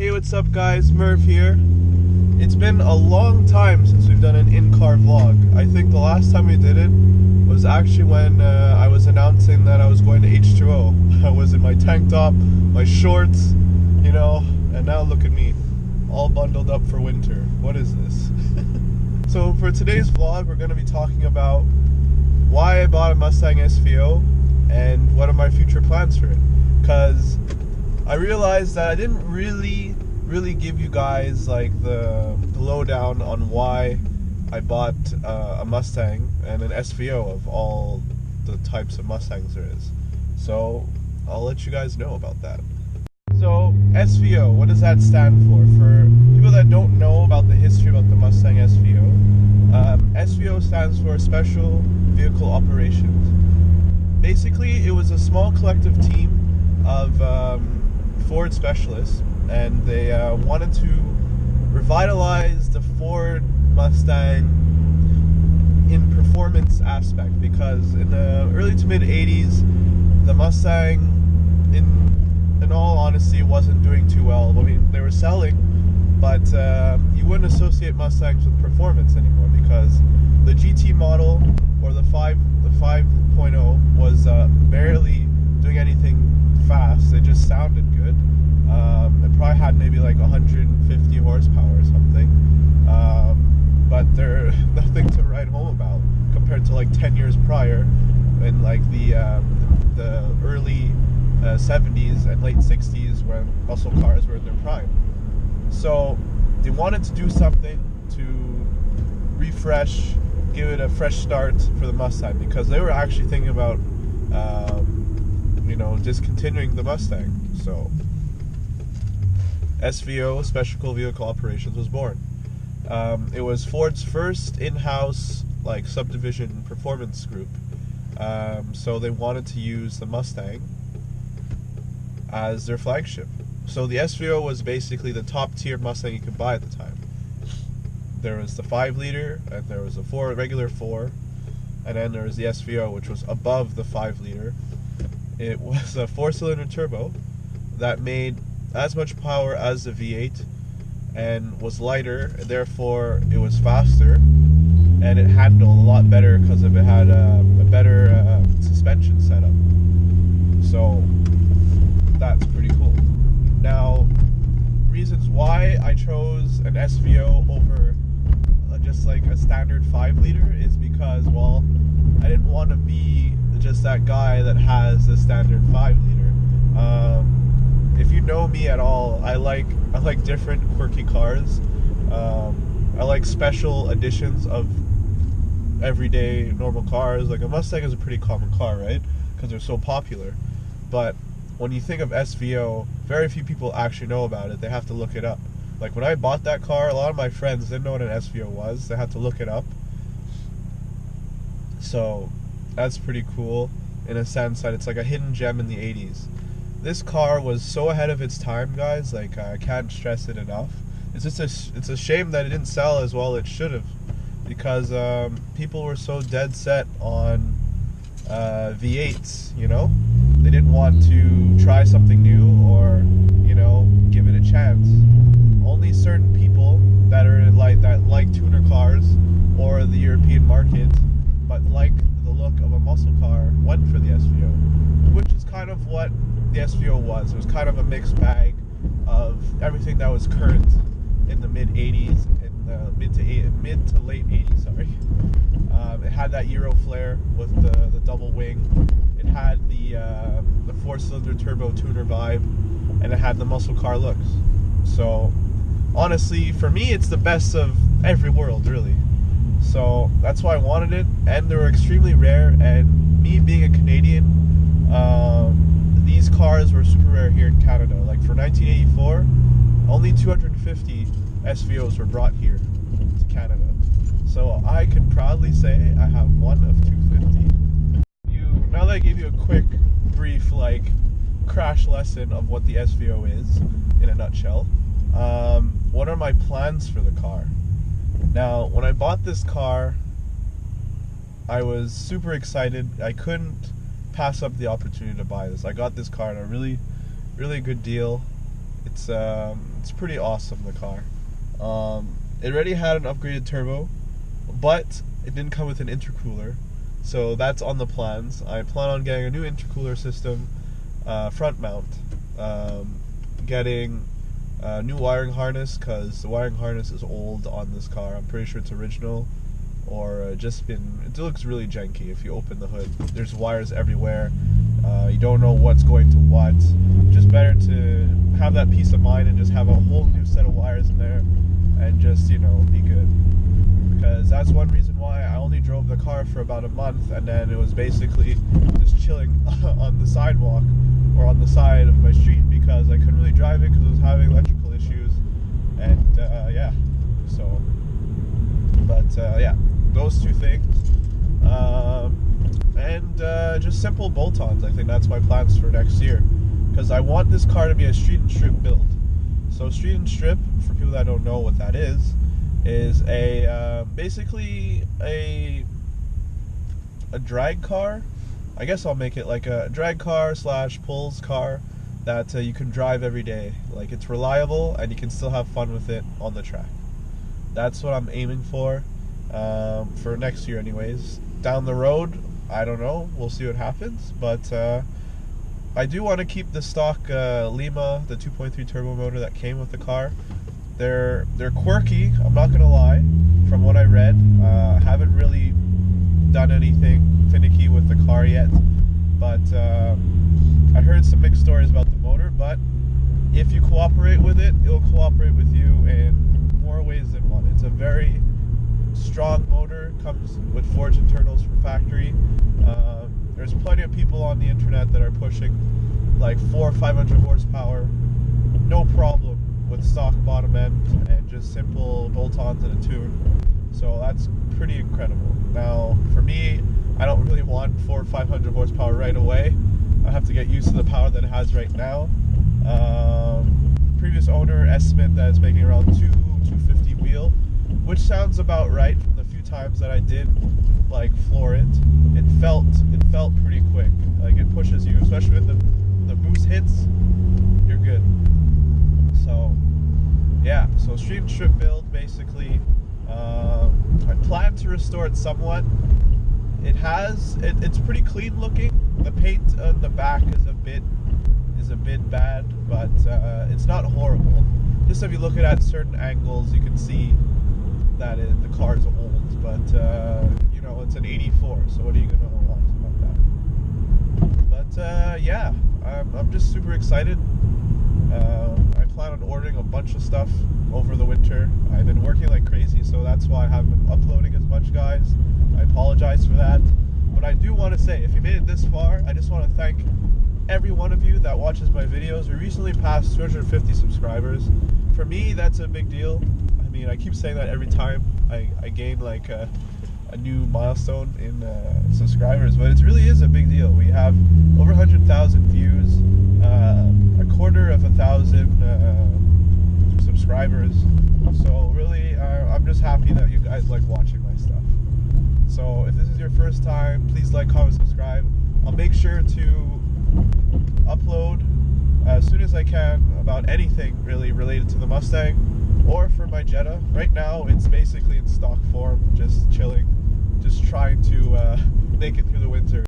Hey, what's up guys? Merv here. It's been a long time since we've done an in-car vlog. I think the last time we did it was actually when I was announcing that I was going to H2O. I was in my tank top, my shorts, you know, and now look at me, all bundled up for winter. What is this? So for today's vlog, we're going to be talking about why I bought a Mustang SVO and what are my future plans for it. Because I realized that I didn't really give you guys like the lowdown on why I bought a Mustang and an SVO of all the types of Mustangs there is. So I'll let you guys know about that. So SVO, what does that stand for? For people that don't know about the history about the Mustang SVO, SVO stands for Special Vehicle Operations. Basically, it was a small collective team of Ford specialists, and they wanted to revitalize the Ford Mustang in performance aspect, because in the early to mid 80s the Mustang in all honesty wasn't doing too well. I mean, they were selling, but you wouldn't associate Mustangs with performance anymore, because the GT model or the 5.0 was barely doing anything fast. It just sounded good. It probably had maybe like 150 horsepower or something, but they're nothing to write home about compared to like 10 years prior in like the early 70s and late 60s when muscle cars were in their prime. So they wanted to do something to refresh, give it a fresh start for the Mustang, because they were actually thinking about you know, discontinuing the Mustang. So SVO, Special Vehicle Operations, was born. It was Ford's first in-house like subdivision performance group. So they wanted to use the Mustang as their flagship. So the SVO was basically the top tier Mustang you could buy at the time. There was the 5-liter, and there was a regular 4, and then there was the SVO, which was above the 5-liter. It was a 4-cylinder turbo that made as much power as the V8 and was lighter, therefore it was faster, and it handled a lot better because of it had a better suspension setup. So that's pretty cool. Now, reasons why I chose an SVO over just like a standard 5-liter is because, well, I didn't want to be just that guy that has the standard 5-liter. If you know me at all, I like different quirky cars. I like special editions of everyday normal cars. Like a Mustang is a pretty common car, right? Because they're so popular. But when you think of SVO, very few people actually know about it. They have to look it up. Like when I bought that car, a lot of my friends didn't know what an SVO was. They had to look it up. So that's pretty cool in a sense that it's like a hidden gem in the 80s. This car was so ahead of its time, guys. Like, I can't stress it enough. It's just it's a shame that it didn't sell as well as it should have, because people were so dead set on V8s, you know? They didn't want to try something new or, you know, give it a chance. Only certain people that like tuner cars or the European market, but like the look of a muscle car, went for the SVO, which is kind of what the SVO was. It was kind of a mixed bag of everything that was current in the mid 80s, in the mid to late 80s. Sorry, it had that Euro flare with the double wing. It had the 4-cylinder turbo tuner vibe, and it had the muscle car looks. So honestly, for me, it's the best of every world, really. So that's why I wanted it, and they were extremely rare. And me being a Canadian, these cars were super rare here in Canada. Like for 1984, only 250 SVOs were brought here to Canada. So I can proudly say I have one of 250. Now that I gave you a quick, brief, like, crash lesson of what the SVO is, in a nutshell, what are my plans for the car? Now, when I bought this car, I was super excited. I couldn't pass up the opportunity to buy this. I got this car at a really good deal. It's pretty awesome, the car. It already had an upgraded turbo, but it didn't come with an intercooler, so that's on the plans. I plan on getting a new intercooler system, front mount, getting a new wiring harness, because the wiring harness is old on this car. I'm pretty sure it's original, or it looks really janky. If you open the hood, there's wires everywhere. You don't know what's going to what. Just better to have that peace of mind and just have a whole new set of wires in there and just, you know, be good. Because that's one reason why I only drove the car for about a month, and then it was basically just chilling on the sidewalk or on the side of my street, because I couldn't really drive it because I was having electrical issues. And yeah, so, but yeah, those two things. And just simple bolt-ons. I think that's my plans for next year, because I want this car to be a street and strip build. So street and strip, for people that don't know what that is a basically a drag car. I guess I'll make it like a drag car / pulls car that you can drive every day. Like, it's reliable and you can still have fun with it on the track. That's what I'm aiming for next year anyways. Down the road, I don't know, we'll see what happens, but I do want to keep the stock Lima, the 2.3 turbo motor that came with the car. They're quirky, I'm not gonna lie, from what I read. Haven't really done anything finicky with the car yet, but I heard some mixed stories about the motor. But if you cooperate with it, it'll cooperate with you in more ways than one. It's a very strong motor, comes with forged internals from factory. There's plenty of people on the internet that are pushing like 400 or 500 horsepower, no problem, with stock bottom end and just simple bolt-ons and a tune. So that's pretty incredible. Now, for me, I don't really want 400 or 500 horsepower right away. I have to get used to the power that it has right now. Previous owner estimate that it's making around 250 wheel, which sounds about right from the few times that I did like floor it. It felt pretty quick. Like, it pushes you, especially when the boost hits, you're good. So yeah, so street and strip build basically. I plan to restore it somewhat. It's pretty clean looking. The paint on the back is a bit bad, but it's not horrible. Just if you look at certain angles, you can see that the car is old, but you know, it's an 84, so what are you gonna want about that? But yeah, I'm just super excited. I plan on ordering a bunch of stuff over the winter. I've been working like crazy, so that's why I haven't been uploading as much, guys. I apologize for that. But I do want to say, if you made it this far, I just want to thank every one of you that watches my videos. We recently passed 250 subscribers. For me, that's a big deal. I mean, I keep saying that every time I gain like a new milestone in subscribers, but it really is a big deal. We have over 100,000 views, a quarter of 1,000 subscribers. So really, I'm just happy that you guys like watching my stuff. So if this is your first time, please like, comment, subscribe. I'll make sure to upload as soon as I can about anything really related to the Mustang or for my Jetta. Right now it's basically in stock form, just chilling, just trying to make it through the winter.